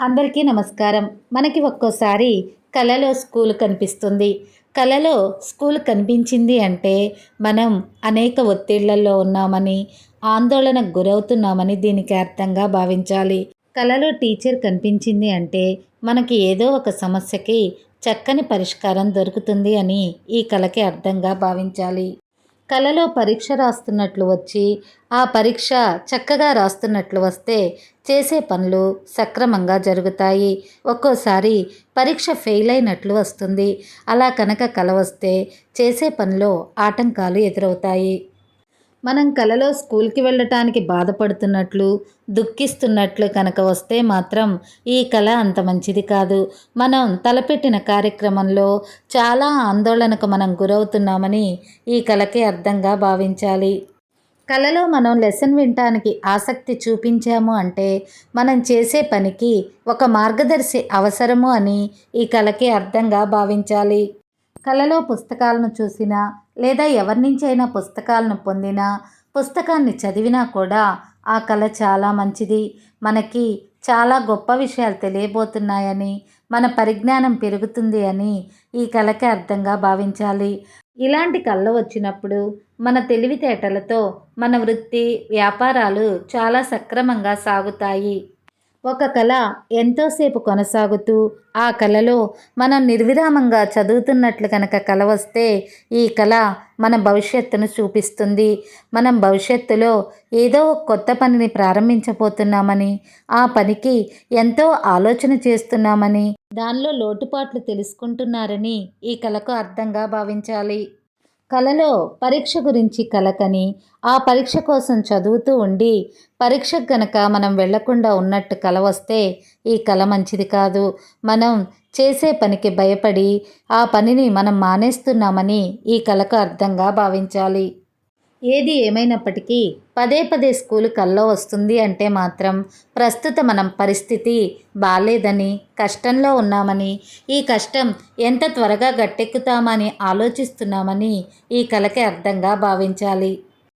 అందరికీ నమస్కారం. మనకి ఒక్కోసారి కలలో స్కూల్ కనిపిస్తుంది. కలలో స్కూల్ కనిపించింది అంటే మనం అనేక ఒత్తిళ్లలో ఉన్నామని, ఆందోళనకు గురవుతున్నామని దీనికి అర్థంగా భావించాలి. కలలో టీచర్ కనిపించింది అంటే మనకి ఏదో ఒక సమస్యకి చక్కని పరిష్కారం దొరుకుతుంది అని ఈ కలకి అర్థంగా భావించాలి. కలలో పరీక్ష రాస్తున్నట్లు వచ్చి, ఆ పరీక్ష చక్కగా రాస్తున్నట్లు వస్తే చేసే పనులు సక్రమంగా జరుగుతాయి. ఒక్కోసారి పరీక్ష ఫెయిల్ అయినట్లు వస్తుంది. అలా కనుక కల వస్తే చేసే పనిలో ఆటంకాలు ఎదురవుతాయి. మనం కలలో స్కూల్కి వెళ్ళటానికి బాధపడుతున్నట్లు, దుఃఖిస్తున్నట్లు కనుక వస్తే మాత్రం ఈ కల అంత మంచిది కాదు. మనం తలపెట్టిన కార్యక్రమంలో చాలా ఆందోళనకు మనం గురవుతున్నామని ఈ కలకి అర్థంగా భావించాలి. కలలో మనం లెసన్ వినటానికి ఆసక్తి చూపించాము అంటే మనం చేసే పనికి ఒక మార్గదర్శి అవసరము అని ఈ కలకి అర్థంగా భావించాలి. కలలో పుస్తకాలను చూసినా లేదా ఎవరి నుంచైనా పుస్తకాలను పొందినా పుస్తకాన్ని చదివినా కూడా ఆ కళ చాలా మంచిది. మనకి చాలా గొప్ప విషయాలు తెలియబోతున్నాయని, మన పరిజ్ఞానం పెరుగుతుంది అని ఈ కళకి అర్థంగా భావించాలి. ఇలాంటి కళలు వచ్చినప్పుడు మన తెలివితేటలతో మన వృత్తి వ్యాపారాలు చాలా సక్రమంగా సాగుతాయి. ఒక కళ ఎంతోసేపు కొనసాగుతూ ఆ కళలో మనం నిర్విరామంగా చదువుతున్నట్లు కనుక కల వస్తే ఈ కళ మన భవిష్యత్తును చూపిస్తుంది. మనం భవిష్యత్తులో ఏదో కొత్త పనిని ప్రారంభించబోతున్నామని, ఆ పనికి ఎంతో ఆలోచన చేస్తున్నామని, దానిలో లోటుపాట్లు తెలుసుకుంటున్నారని ఈ కళకు అర్థంగా భావించాలి. కలలో పరీక్ష గురించి కలకని, ఆ పరీక్ష కోసం చదువుతూ ఉండి పరీక్షకు గనక మనం వెళ్లకుండా ఉన్నట్టు కల వస్తే ఈ కల మంచిది కాదు. మనం చేసే పనికి భయపడి ఆ పనిని మనం మానేస్తున్నామని ఈ కలకు అర్థంగా భావించాలి. ఏది ఏమైనప్పటికీ పదే పదే స్కూలు కల్లో వస్తుంది అంటే మాత్రం ప్రస్తుత మనం పరిస్థితి బాలేదని, కష్టంలో ఉన్నామని, ఈ కష్టం ఎంత త్వరగా గట్టెక్కుతామని ఆలోచిస్తున్నామని ఈ కలకి అర్థంగా భావించాలి.